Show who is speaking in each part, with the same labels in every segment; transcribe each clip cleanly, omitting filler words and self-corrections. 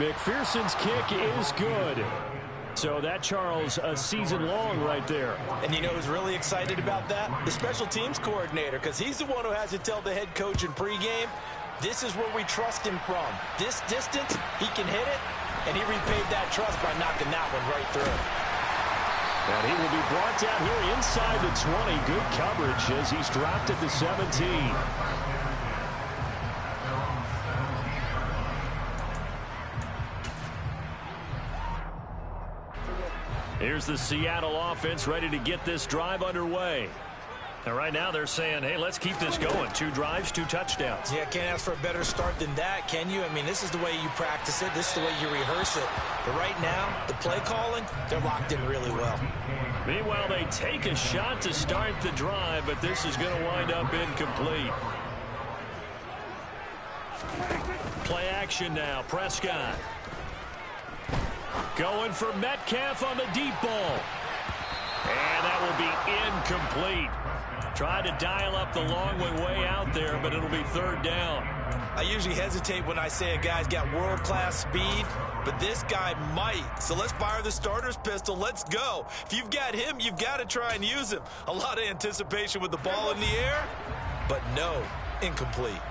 Speaker 1: McPherson's kick is good. So that, Charles, a season long right there.
Speaker 2: And you know who's really excited about that? The special teams coordinator, because he's the one who has to tell the head coach in pregame, this is where we trust him from. This distance, he can hit it, and he repaid that trust by knocking that one right through.
Speaker 1: And he will be brought down here inside the 20. Good coverage as he's dropped at the 17. Here's the Seattle offense ready to get this drive underway. And right now they're saying, hey, let's keep this going. 2 drives, 2 touchdowns.
Speaker 2: Yeah, can't ask for a better start than that, can you? I mean, this is the way you practice it. This is the way you rehearse it. But right now, the play calling, they're locked in really well.
Speaker 1: Meanwhile, they take a shot to start the drive, but this is going to wind up incomplete. Play action now. Prescott. Going for Metcalf on the deep ball. And that will be incomplete. Tried to dial up the long way out there, but it'll be 3rd down.
Speaker 2: I usually hesitate when I say a guy's got world-class speed, but this guy might. So let's fire the starter's pistol. Let's go. If you've got him, you've got to try and use him. A lot of anticipation with the ball in the air, but no, incomplete.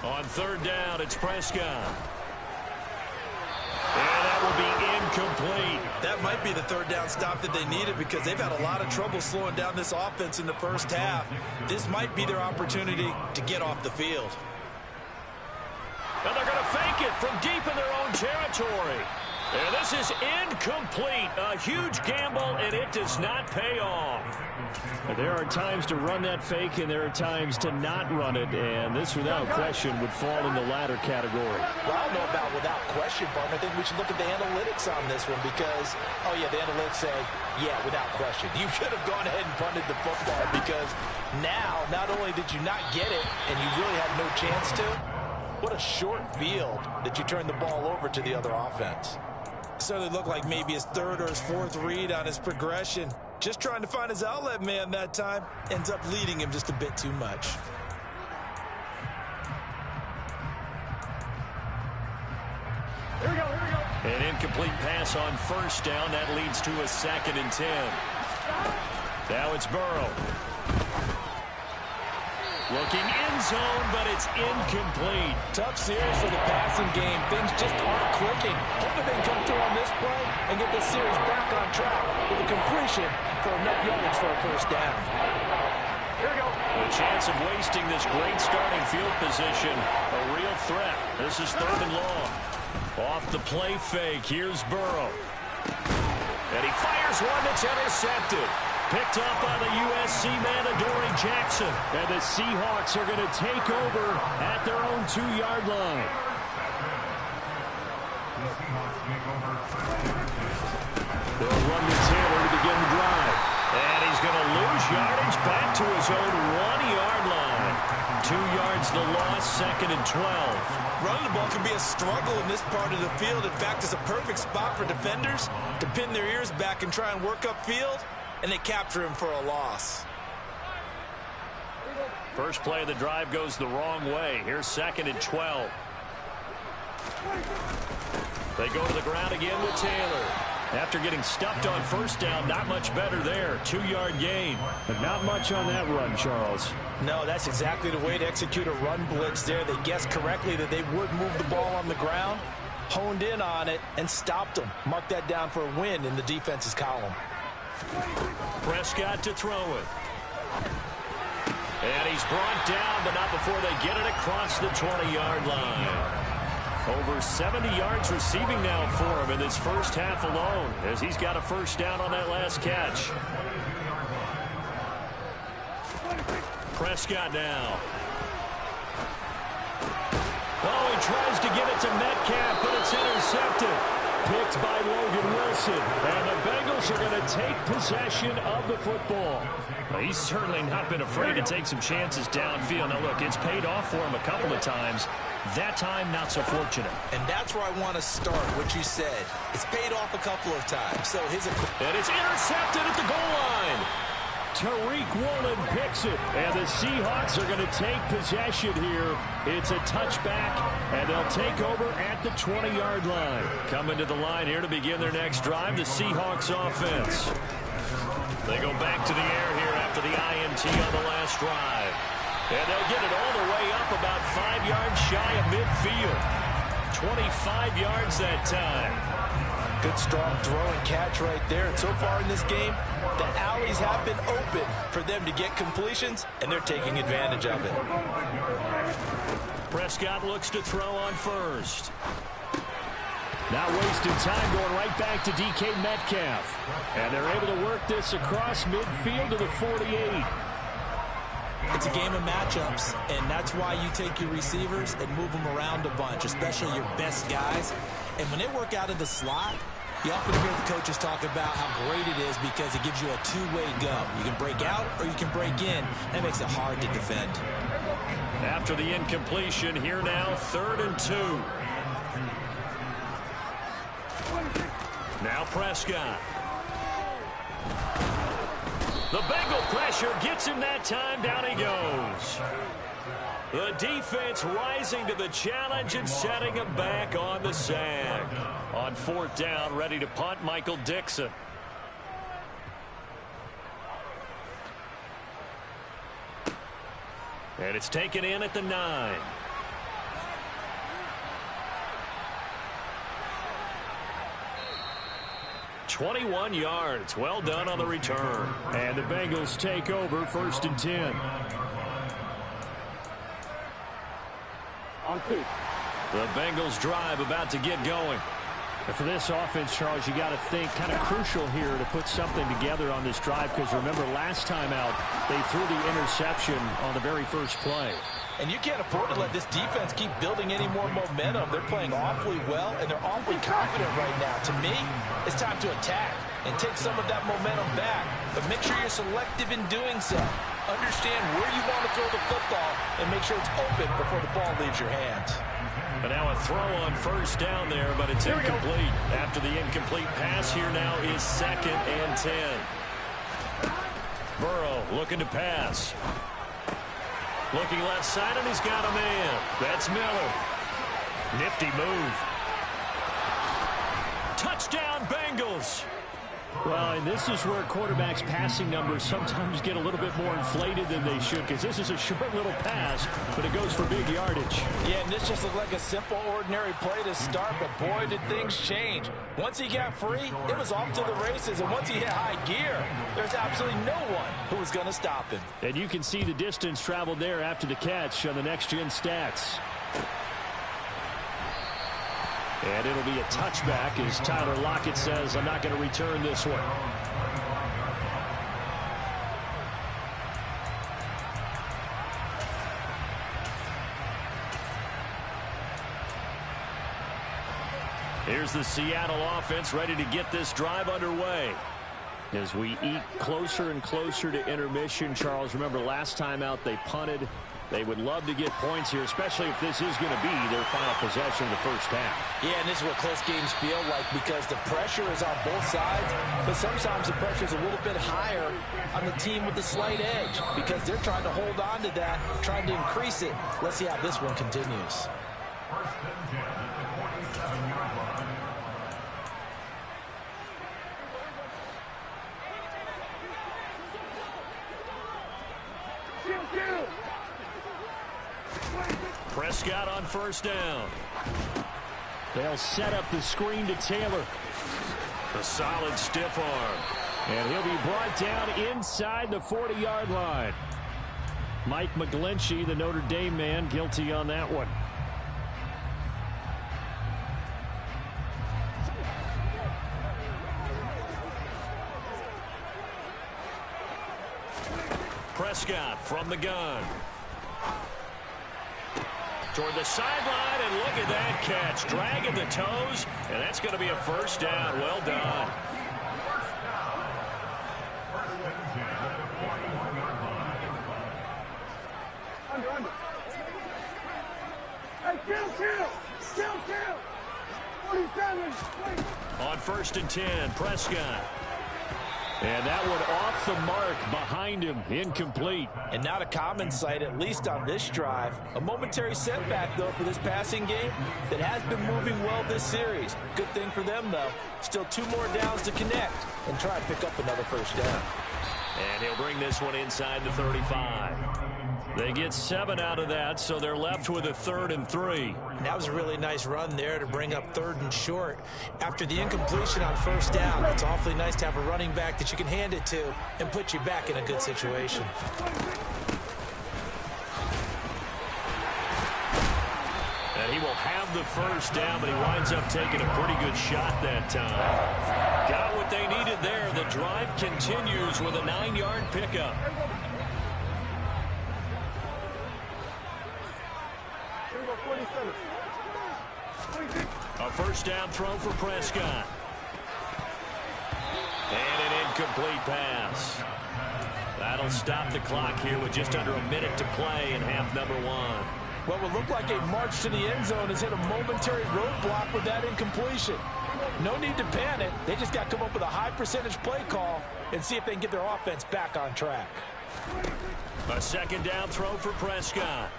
Speaker 1: On 3rd down, it's Prescott. And that will be incomplete.
Speaker 2: That might be the 3rd down stop that they needed because they've had a lot of trouble slowing down this offense in the first half. This might be their opportunity to get off the field.
Speaker 1: And they're going to fake it from deep in their own territory. And this is incomplete. A huge gamble, and it does not pay off. There are times to run that fake, and there are times to not run it. And this, without question, would fall in the latter category.
Speaker 2: Well, I don't know about without question, partner. I think we should look at the analytics on this one because, oh, yeah, the analytics say, yeah, without question. You should have gone ahead and punted the football because now, not only did you not get it, and you really had no chance to, what a short field that you turned the ball over to the other offense. Certainly looked like maybe his 3rd or his 4th read on his progression. Just trying to find his outlet man that time. Ends up leading him just a bit too much.
Speaker 1: Here we go, here we go. An incomplete pass on 1st down. That leads to a 2nd and 10. Now it's Burrow. Looking in zone, but it's incomplete.
Speaker 2: Tough series for the passing game. Things just aren't clicking. Hoping they can come through on this play and get this series back on track with a completion for enough yardage for a 1st down.
Speaker 1: Here we go. A chance of wasting this great starting field position. A real threat. This is 3rd and long. Off the play fake. Here's Burrow. And he fires one that's intercepted. Picked up by the USC man, Adoree Jackson. And the Seahawks are going to take over at their own 2-yard line. They'll run to Taylor to begin the drive. And he's going to lose yardage back to his own 1-yard line. 2 yards the loss, 2nd and 12.
Speaker 2: Running the ball can be a struggle in this part of the field. In fact, it's a perfect spot for defenders to pin their ears back and try and work upfield. And they capture him for a loss.
Speaker 1: First play of the drive goes the wrong way. Here's 2nd and 12. They go to the ground again with Taylor. After getting stuffed on 1st down, not much better there. 2-yard gain. But not much on that run, Charles.
Speaker 2: No, that's exactly the way to execute a run blitz there. They guessed correctly that they would move the ball on the ground, honed in on it, and stopped them. Mark that down for a win in the defense's column.
Speaker 1: Prescott to throw it. And he's brought down, but not before they get it across the 20-yard line. Over 70 yards receiving now for him in this first half alone, as he's got a 1st down on that last catch. Prescott now. Oh, he tries to get it to Metcalf, but it's intercepted. Picked by Logan Wilson. And the Bengals are going to take possession of the football. Well, he's certainly not been afraid to take some chances downfield. Now, look, it's paid off for him a couple of times. That time, not so fortunate.
Speaker 2: And that's where I want to start, what you said. It's paid off a couple of times. So and
Speaker 1: it's intercepted at the goal line. Tariq Woolen picks it. And the Seahawks are going to take possession here. It's a touchback, and they'll take over at the 20-yard line. Coming to the line here to begin their next drive, the Seahawks offense. They go back to the air here after the INT on the last drive. And they'll get it all the way up about 5 yards shy of midfield. 25 yards that time.
Speaker 2: Good strong throw and catch right there. And so far in this game, the alleys have been open for them to get completions, and they're taking advantage of it.
Speaker 1: Prescott looks to throw on first. Not wasting time, going right back to DK Metcalf. And they're able to work this across midfield to the 48.
Speaker 2: It's a game of matchups, and that's why you take your receivers and move them around a bunch, especially your best guys. And when they work out of the slot, you often hear the coaches talk about how great it is because it gives you a two-way go. You can break out or you can break in. That makes it hard to defend.
Speaker 1: After the incompletion, here now, 3rd and 2. Now Prescott. The Bengal pressure gets him that time. Down he goes. The defense rising to the challenge and setting him back on the sack. On 4th down, ready to punt, Michael Dixon. And it's taken in at the 9. "21 yards. Well done on the return. And the Bengals take over 1st and 10. The Bengals drive about to get going.
Speaker 3: And for this offense, Charles, you got to think kind of crucial here to put something together on this drive, because remember last time out they threw the interception on the very first play.
Speaker 2: And you can't afford to let this defense keep building any more momentum. They're playing awfully well, and they're awfully confident right now. To me, it's time to attack and take some of that momentum back. But make sure you're selective in doing so. Understand where you want to throw the football and make sure it's open before the ball leaves your hands.
Speaker 1: And now a throw on 1st down there, but it's incomplete. After the incomplete pass, here now is 2nd and 10. Burrow looking to pass. Looking left side, and he's got a man. That's Miller. Nifty move. Touchdown, Bengals.
Speaker 3: Well, and this is where quarterbacks' passing numbers sometimes get a little bit more inflated than they should, because this is a short little pass, but it goes for big yardage.
Speaker 2: Yeah, and this just looked like a simple, ordinary play to start, but boy, did things change. Once he got free, it was off to the races, and once he hit high gear, there's absolutely no one who was going to stop him.
Speaker 3: And you can see the distance traveled there after the catch on the next-gen stats. And it'll be a touchback as Tyler Lockett says, I'm not going to return this one. Here's the Seattle offense ready to get this drive underway. As we eat closer and closer to intermission, Charles, remember last time out they punted. They would love to get points here, especially if this is going to be their final possession of the first half.
Speaker 2: Yeah, and this is what close games feel like, because the pressure is on both sides, but sometimes the pressure is a little bit higher on the team with the slight edge because they're trying to hold on to that, trying to increase it. Let's see how this one continues.
Speaker 1: Prescott on 1st down.
Speaker 3: They'll set up the screen to Taylor.
Speaker 1: A solid stiff arm.
Speaker 3: And he'll be brought down inside the 40-yard line. Mike McGlinchey, the Notre Dame man, guilty on that one.
Speaker 1: Prescott from the gun. Toward the sideline, and look at that catch. Dragging the toes, and that's going to be a 1st down. Well done. On 1st and 10, Prescott.
Speaker 3: And that one off the mark behind him, incomplete.
Speaker 2: And not a common sight, at least on this drive. A momentary setback, though, for this passing game that has been moving well this series. Good thing for them, though. Still 2 more downs to connect and try and pick up another first down.
Speaker 3: And he'll bring this one inside the 35. They get 7 out of that, so they're left with a 3rd and 3.
Speaker 2: That was a really nice run there to bring up 3rd and short. After the incompletion on first down, it's awfully nice to have a running back that you can hand it to and put you back in a good situation.
Speaker 3: And he will have the first down, but he winds up taking a pretty good shot that time. Got what they needed there. The drive continues with a 9-yard pickup. A first down throw for Prescott. And an incomplete pass. That'll stop the clock here with just under a minute to play in half number 1.
Speaker 2: What will look like a march to the end zone has hit a momentary roadblock with that incompletion. No need to panic. They just got to come up with a high percentage play call and see if they can get their offense back on track.
Speaker 3: A second down throw for Prescott.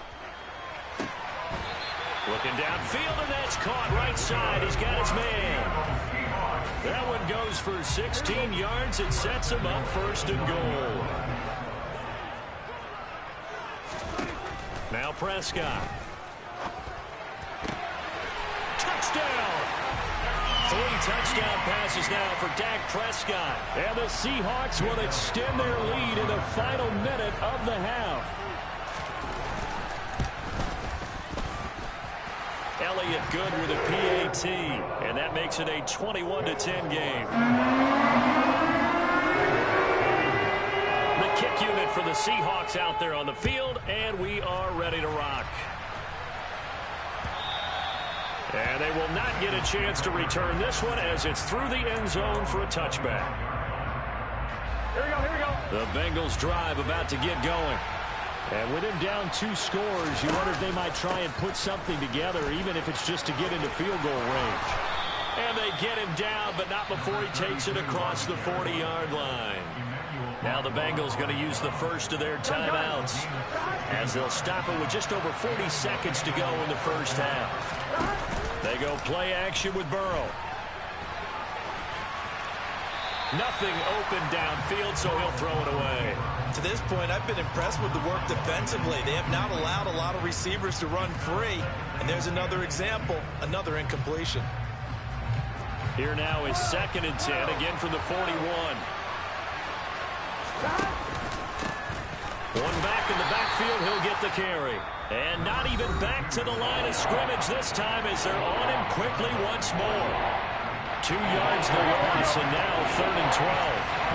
Speaker 3: Looking downfield, and that's caught right side. He's got his man. That one goes for 16 yards. It sets him up 1st and goal. Now Prescott. Touchdown! 3 touchdown passes now for Dak Prescott. And the Seahawks will extend their lead in the final minute of the half. Elliott good with a PAT, and that makes it a 21-10 game. The kick unit for the Seahawks out there on the field, and we are ready to rock. And they will not get a chance to return this one as it's through the end zone for a touchback.
Speaker 4: Here we go, here we go.
Speaker 3: The Bengals drive about to get going. And with him down 2 scores, you wonder if they might try and put something together, even if it's just to get into field goal range. And they get him down, but not before he takes it across the 40-yard line. Now the Bengals going to use the first of their timeouts, as they'll stop it with just over 40 seconds to go in the first half. They go play action with Burrow. Nothing open downfield, so he'll throw it away.
Speaker 2: To this point, I've been impressed with the work defensively. They have not allowed a lot of receivers to run free. And there's another example, another incompletion.
Speaker 3: Here now is 2nd and 10, again from the 41. One back in the backfield, he'll get the carry. And not even back to the line of scrimmage this time as they're on him quickly once more. 2 yards the loss, and now 3rd and 12.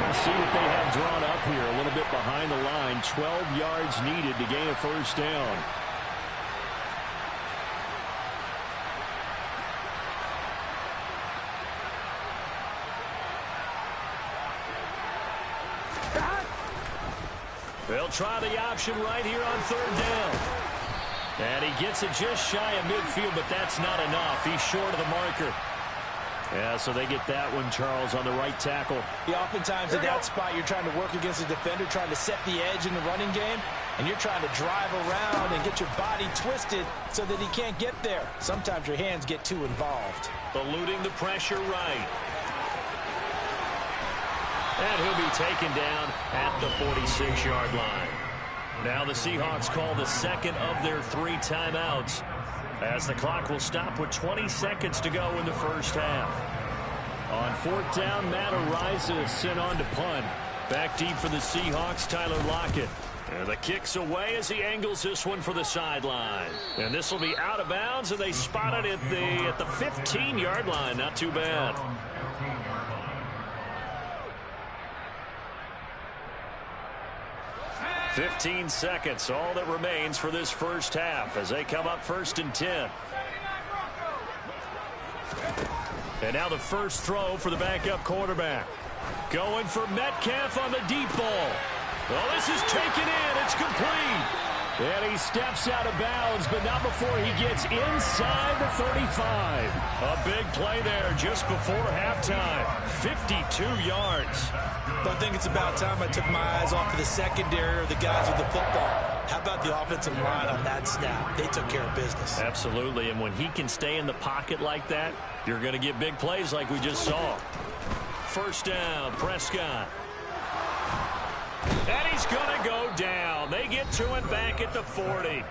Speaker 3: We'll see what they have drawn up here. A little bit behind the line. 12 yards needed to gain a first down. They'll try the option right here on 3rd down. And he gets it just shy of midfield, but that's not enough. He's short of the marker. Yeah, so they get that one, Charles, on the right tackle.
Speaker 2: Yeah, oftentimes at that spot, you're trying to work against a defender, trying to set the edge in the running game, and you're trying to drive around and get your body twisted so that he can't get there. Sometimes your hands get too involved.
Speaker 3: Eluding the pressure right. And he'll be taken down at the 46-yard line. Now the Seahawks call the second of their 3 timeouts, as the clock will stop with 20 seconds to go in the first half. On 4th down, Matt Araiza sent on to punt. Back deep for the Seahawks, Tyler Lockett. And the kick's away as he angles this one for the sideline. And this will be out of bounds, and they spot it at the 15-yard line. Not too bad. 15 seconds, all that remains for this first half as they come up 1st and 10. And now the first throw for the backup quarterback. Going for Metcalf on the deep ball. Well, this is taken in. It's complete. And he steps out of bounds, but not before he gets inside the 35. A big play there just before halftime. 52 yards.
Speaker 2: I think it's about time I took my eyes off of the secondary or the guys with the football. How about the offensive line on that snap? They took care of business.
Speaker 3: Absolutely, and when he can stay in the pocket like that, you're going to get big plays like we just saw. First down, Prescott. And he's going to go down. They get to him back at the 40.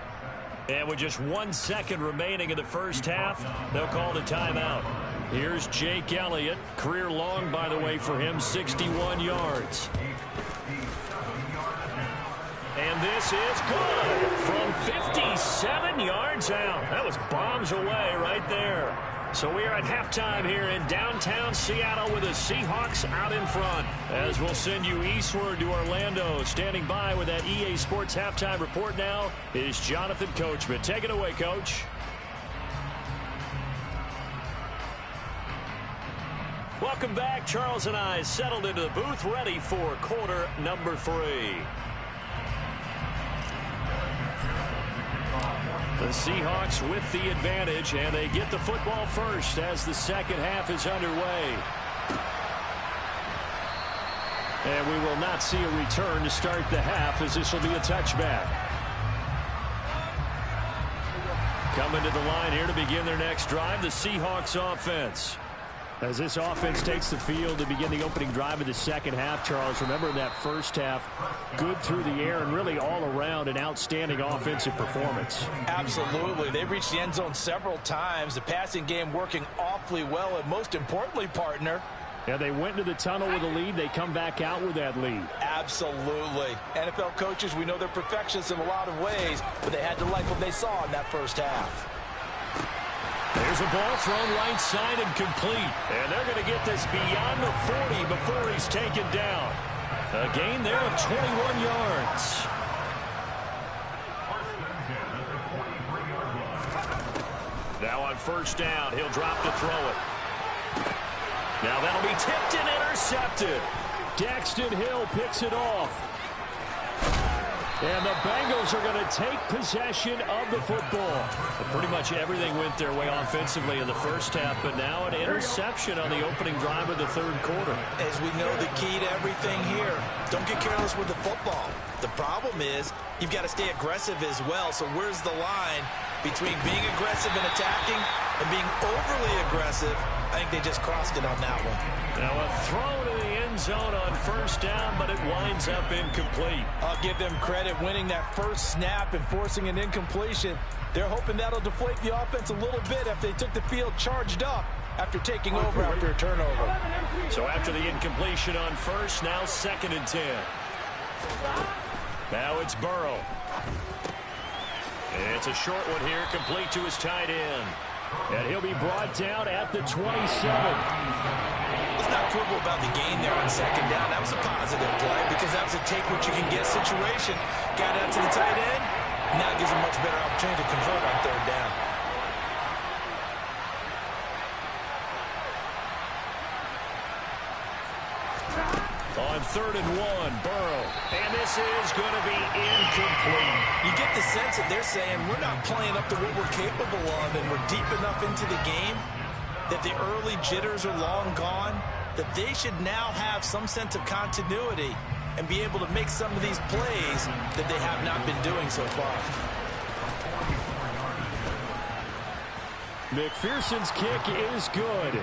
Speaker 3: And with just 1 second remaining in the first half, they'll call the timeout. Here's Jake Elliott. Career long, by the way, for him, 61 yards. And this is good from 57 yards out. That was bombs away right there. So we are at halftime here in downtown Seattle with the Seahawks out in front. As we'll send you eastward to Orlando. Standing by with that EA Sports halftime report now is Jonathan Coachman. Take it away, Coach. Welcome back. Charles and I settled into the booth, ready for quarter number 3. The Seahawks with the advantage, and they get the football first as the second half is underway. And we will not see a return to start the half, as this will be a touchback. Coming to the line here to begin their next drive, the Seahawks offense. As this offense takes the field to begin the opening drive of the second half, Charles, remember that first half, good through the air and really all around an outstanding offensive performance.
Speaker 2: Absolutely. They reached the end zone several times. The passing game working awfully well, and most importantly, partner,
Speaker 3: yeah, they went into the tunnel with a lead. They come back out with that lead.
Speaker 2: Absolutely. NFL coaches, we know they're perfectionists in a lot of ways, but they had to like what they saw in that first half.
Speaker 3: There's a ball thrown right side and complete. And they're going to get this beyond the 40 before he's taken down. A gain there of 21 yards. Now on first down, he'll drop to throw it. Now that'll be tipped and intercepted. Daxton Hill picks it off. And the Bengals are going to take possession of the football. Pretty much everything went their way offensively in the first half, but now an interception on the opening drive of the third quarter.
Speaker 2: As we know, the key to everything here, don't get careless with the football. The problem is you've got to stay aggressive as well. So where's the line between being aggressive and attacking and being overly aggressive? I think they just crossed it on that one.
Speaker 3: Now a throw to the end zone on first down, but it winds up incomplete.
Speaker 2: I'll give them credit winning that first snap and forcing an incompletion. They're hoping that'll deflate the offense a little bit if they took the field charged up after taking over after a turnover.
Speaker 3: So after the incompletion on first, now 2nd and 10. Now it's Burrow. It's a short one here, complete to his tight end. And he'll be brought down at the 27.
Speaker 2: Let's not quibble about the gain there on second down. That was a positive play because that was a take-what-you-can-get situation. Got out to the tight end. Now it gives him much better opportunity to convert on third down.
Speaker 3: On 3rd and 1, Burrow. And this is going to be incomplete.
Speaker 2: You get the sense that they're saying we're not playing up to what we're capable of, and we're deep enough into the game that the early jitters are long gone, that they should now have some sense of continuity and be able to make some of these plays that they have not been doing so far.
Speaker 3: McPherson's kick is good.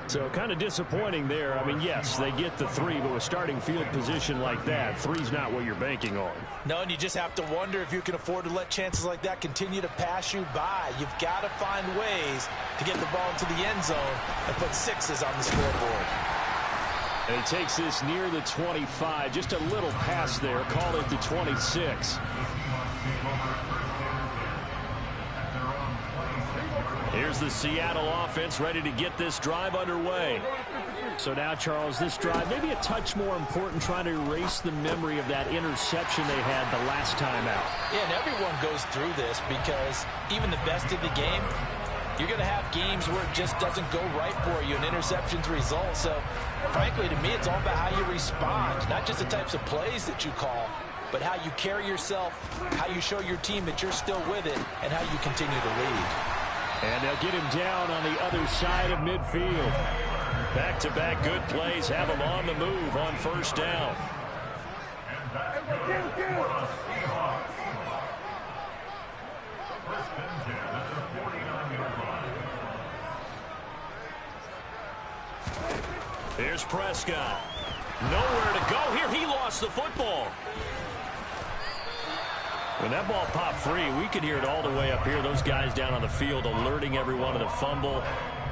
Speaker 3: So kind of disappointing there. I mean, yes, they get the 3, but with starting field position like that, 3's not what you're banking on.
Speaker 2: No, and you just have to wonder if you can afford to let chances like that continue to pass you by. You've got to find ways to get the ball into the end zone and put 6s on the scoreboard.
Speaker 3: And he takes this near the 25. Just a little pass there. Call it the 26. Here's the Seattle offense ready to get this drive underway. So now, Charles, this drive maybe a touch more important, trying to erase the memory of that interception they had the last time out.
Speaker 2: Yeah, and everyone goes through this because even the best in the game, you're going to have games where it just doesn't go right for you, and interceptions result. So, frankly, to me, it's all about how you respond, not just the types of plays that you call, but how you carry yourself, how you show your team that you're still with it, and how you continue to lead.
Speaker 3: And they'll get him down on the other side of midfield.
Speaker 1: Back-to-back good plays have them on the move on first down. Here's Prescott. Nowhere to go here. He lost the football. When that ball popped free, we could hear it all the way up here. Those guys down on the field alerting everyone of the fumble.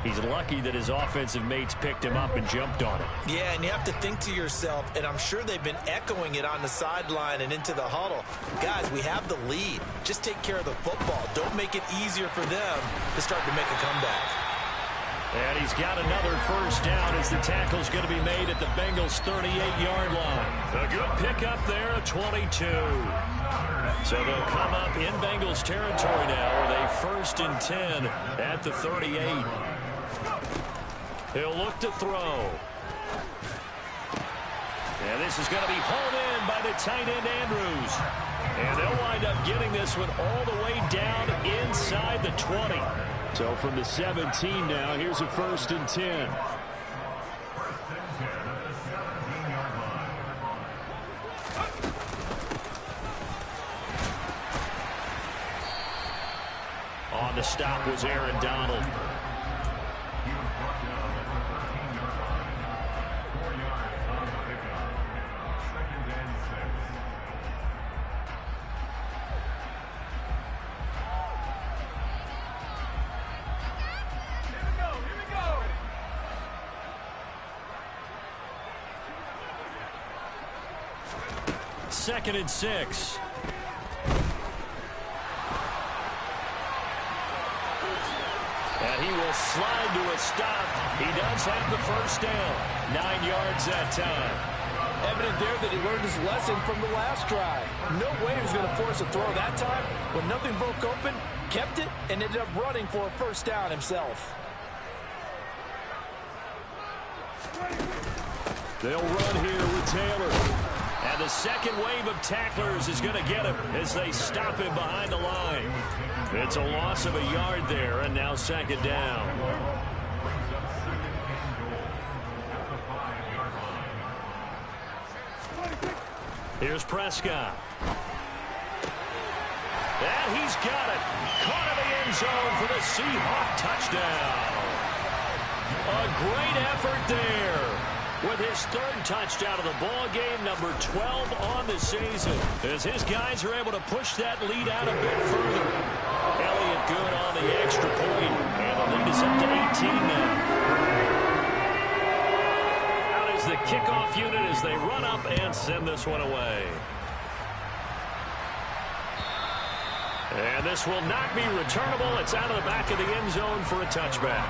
Speaker 1: He's lucky that his offensive mates picked him up and jumped on it.
Speaker 2: Yeah, and you have to think to yourself, and I'm sure they've been echoing it on the sideline and into the huddle. Guys, we have the lead. Just take care of the football. Don't make it easier for them to start to make a comeback.
Speaker 1: And he's got another first down as the tackle's going to be made at the Bengals' 38-yard line. A good pickup there, a 22. So they'll come up in Bengals territory now with a 1st and 10 at the 38. He'll look to throw. And this is going to be hauled in by the tight end Andrews. And they'll wind up getting this one all the way down inside the 20. So from the 17 now, here's a 1st and 10. On the stop was Aaron Donald. Second and 6. And he will slide to a stop. He does have the first down. 9 yards that time.
Speaker 2: Evident there that he learned his lesson from the last drive. No way he was going to force a throw that time. When nothing broke open, kept it, and ended up running for a first down himself.
Speaker 1: They'll run here with Taylor. And the second wave of tacklers is going to get him as they stop him behind the line. It's a loss of a yard there, and now 2nd down. Here's Prescott. And he's got it. Caught in the end zone for the Seahawk touchdown. A great effort there. With his 3rd touchdown of the ball game, number 12 on the season, as his guys are able to push that lead out a bit further. Elliott good on the extra point, and the lead is up to 18 now. Out is the kickoff unit as they run up and send this one away. And this will not be returnable. It's out of the back of the end zone for a touchback.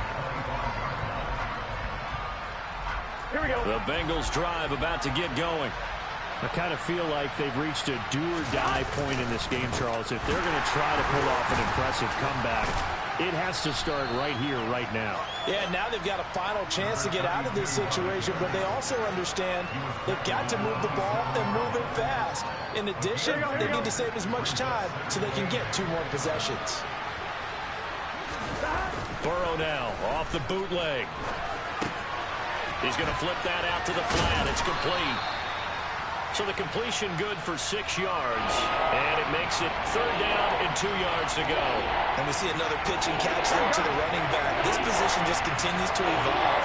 Speaker 4: Here we go.
Speaker 1: The Bengals drive about to get going.
Speaker 3: I kind of feel like they've reached a do-or-die point in this game, Charles. If they're going to try to pull off an impressive comeback, it has to start right here, right now.
Speaker 2: Yeah, now they've got a final chance to get out of this situation, but they also understand they've got to move the ball and move it fast. In addition, they need to save as much time so they can get 2 more possessions.
Speaker 1: Burrow now off the bootleg. He's going to flip that out to the flat. It's complete. So the completion good for 6 yards. And it makes it 3rd down and 2 yards to go.
Speaker 2: And we see another pitch and catch there to the running back. This position just continues to evolve.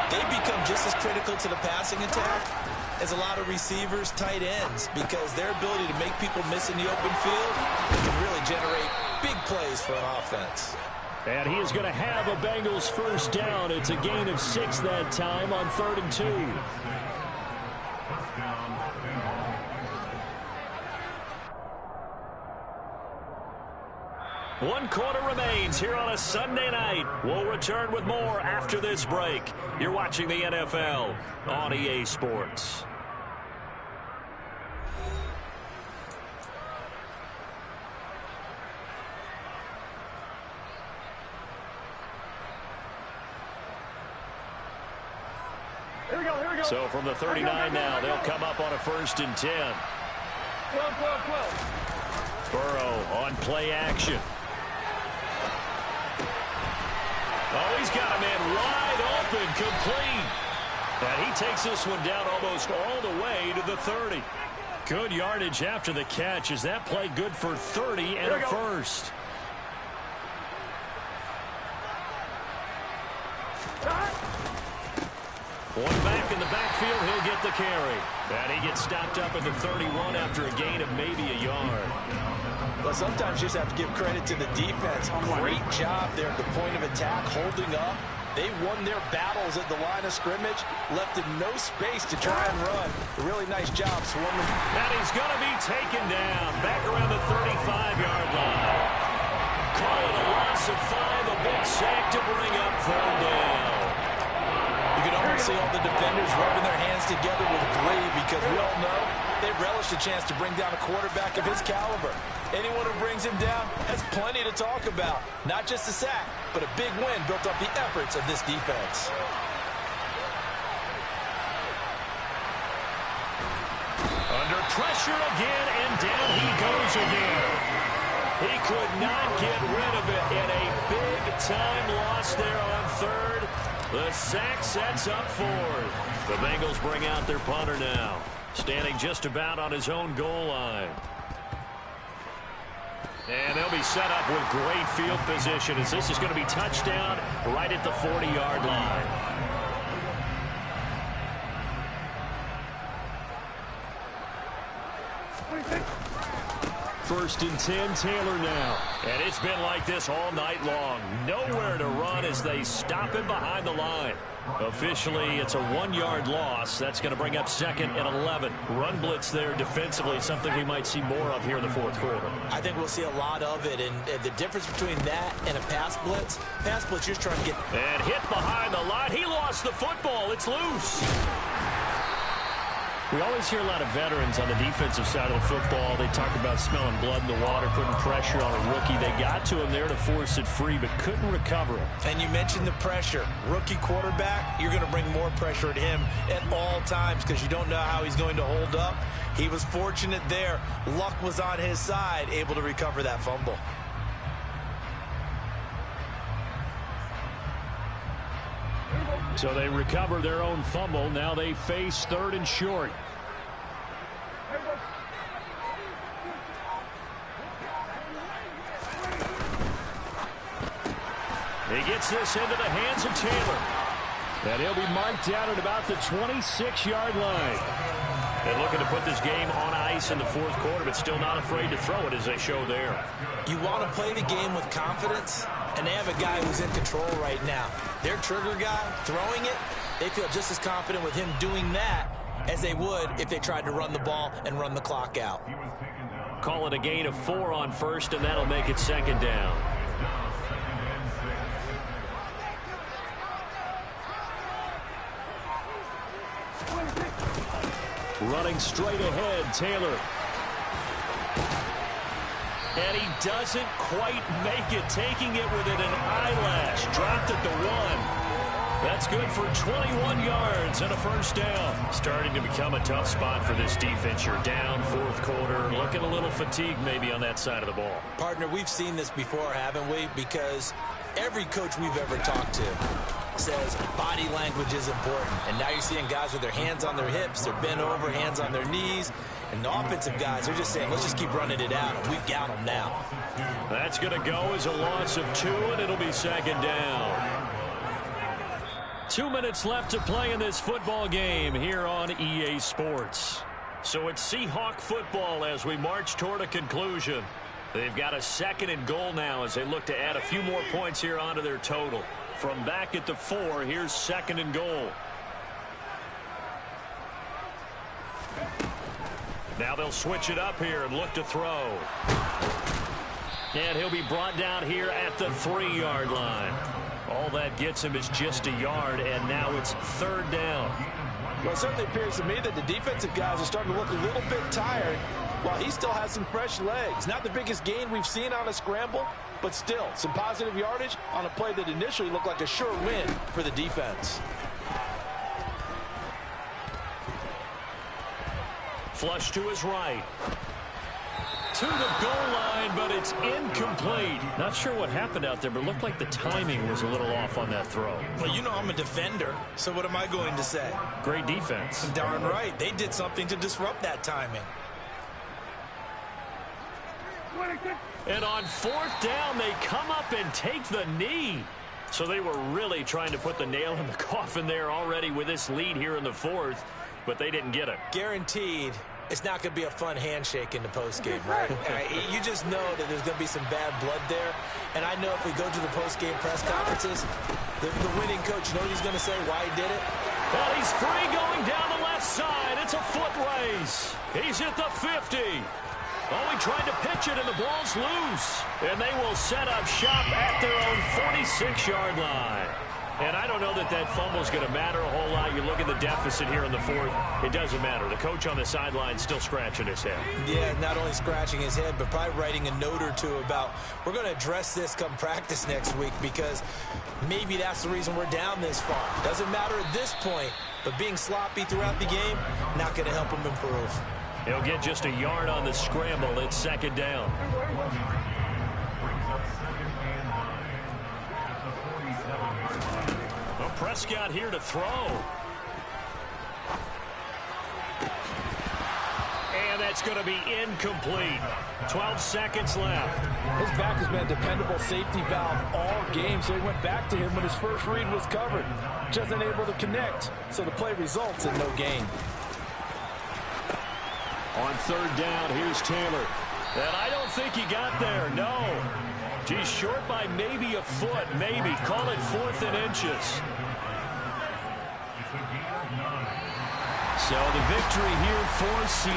Speaker 2: They become just as critical to the passing attack as a lot of receivers, tight ends, because their ability to make people miss in the open field can really generate big plays for an offense.
Speaker 1: And he is going to have a Bengals first down. It's a gain of 6 that time on 3rd and 2. One quarter remains here on a Sunday night. We'll return with more after this break. You're watching the NFL on EA Sports.
Speaker 4: Here we go, here we go.
Speaker 1: So from the 39 now, they'll come up on a 1st and 10.
Speaker 4: 12.
Speaker 1: Burrow on play action. Oh, he's got a man wide open, complete. And he takes this one down almost all the way to the 30. Good yardage after the catch. Is that play good for 30 and a first? One back in the backfield, he'll get the carry. And he gets stopped up at the 31 after a gain of maybe a yard.
Speaker 2: Well, sometimes you just have to give credit to the defense. Great job there at the point of attack, holding up. They won their battles at the line of scrimmage, left in no space to try and run. A really nice job swarming.
Speaker 1: And he's going to be taken down back around the 35-yard line. Call it a loss of 5, a big sack to bring up 3rd down.
Speaker 2: You can almost see all the defenders rubbing their hands together with glee because we all know they relish a chance to bring down a quarterback of his caliber. Anyone who brings him down has plenty to talk about. Not just a sack, but a big win built up the efforts of this defense.
Speaker 1: Under pressure again, and down he goes again. He could not get rid of it in a big-time loss there on 3rd. The sack sets up 4th. The Bengals bring out their punter now, standing just about on his own goal line. And they'll be set up with great field position as this is going to be touchdown right at the 40-yard line. First and 10, Taylor now. And it's been like this all night long. Nowhere to run as they stop him behind the line. Officially, it's a 1-yard loss. That's going to bring up 2nd and 11. Run blitz there defensively, something we might see more of here in the 4th quarter.
Speaker 2: I think we'll see a lot of it, and the difference between that and a pass blitz, you're just trying to get...
Speaker 1: And hit behind the line. He lost the football. It's loose. We always hear a lot of veterans on the defensive side of the football. They talk about smelling blood in the water, putting pressure on a rookie. They got to him there to force it free, but couldn't recover him.
Speaker 2: And you mentioned the pressure. Rookie quarterback, you're going to bring more pressure at him at all times because you don't know how he's going to hold up. He was fortunate there. Luck was on his side, able to recover that fumble.
Speaker 1: So they recover their own fumble. Now they face 3rd and short. He gets this into the hands of Taylor. And he'll be marked down at about the 26-yard line. And looking to put this game on ice in the 4th quarter, but still not afraid to throw it as they show there.
Speaker 2: You want to play the game with confidence, and they have a guy who's in control right now. Their trigger guy throwing it, they feel just as confident with him doing that as they would if they tried to run the ball and run the clock out.
Speaker 1: Call it a gain of 4 on 1st, and that'll make it 2nd down. Running straight ahead, Taylor. And he doesn't quite make it, taking it within an eyelash. Dropped at the 1. That's good for 21 yards and a 1st down. Starting to become a tough spot for this defense. You're down 4th quarter, looking a little fatigued maybe on that side of the ball.
Speaker 2: Partner, we've seen this before, haven't we? Because every coach we've ever talked to says body language is important. And now you're seeing guys with their hands on their hips, they're bent over, hands on their knees. And the offensive guys, they're just saying, let's just keep running it out. And we've got them now.
Speaker 1: That's going to go as a loss of 2, and it'll be 2nd down. 2 minutes left to play in this football game here on EA Sports. So it's Seahawk football as we march toward a conclusion. They've got a 2nd and goal now as they look to add a few more points here onto their total. From back at the 4, here's 2nd and goal. Now they'll switch it up here and look to throw. And he'll be brought down here at the 3-yard line. All that gets him is just a yard, and now it's 3rd down.
Speaker 2: Well, it certainly appears to me that the defensive guys are starting to look a little bit tired while he still has some fresh legs. Not the biggest gain we've seen on a scramble, but still some positive yardage on a play that initially looked like a sure win for the defense.
Speaker 1: Flush to his right. to the goal line, but it's incomplete. Not sure what happened out there, but it looked like the timing was a little off on that throw.
Speaker 2: Well, you know I'm a defender, so what am I going to say?
Speaker 1: Great defense.
Speaker 2: Darn right. They did something to disrupt that timing.
Speaker 1: And on fourth down, they come up and take the knee. So they were really trying to put the nail in the coffin there already with this lead here in the fourth, but they didn't get it.
Speaker 2: Guaranteed it's not going to be a fun handshake in the postgame, right? You just know that there's going to be some bad blood there. And I know if we go to the postgame press conferences, the winning coach, you know what he's going to say, why he did it?
Speaker 1: Well, he's free going down the left side. It's a foot race. He's at the 50. Oh, he tried to pitch it, and the ball's loose. And they will set up shop at their own 46-yard line. And I don't know that that fumble is going to matter a whole lot. You look at the deficit here in the fourth, it doesn't matter. The coach on the sideline still scratching his head.
Speaker 2: Yeah, not only scratching his head, but probably writing a note or two about, we're going to address this come practice next week, because maybe that's the reason we're down this far. Doesn't matter at this point, but being sloppy throughout the game, not going to help him improve.
Speaker 1: He'll get just a yard on the scramble. It's second down. Well, Prescott here to throw. And that's going to be incomplete. 12 seconds left.
Speaker 5: His back has been a dependable safety valve all game, so he went back to him when his first read was covered. Just unable to connect, so the play results in no gain.
Speaker 1: On third down, here's Taylor. And I don't think he got there, no. He's short by maybe a foot, maybe. Call it 4th and inches. So the victory here for Seattle.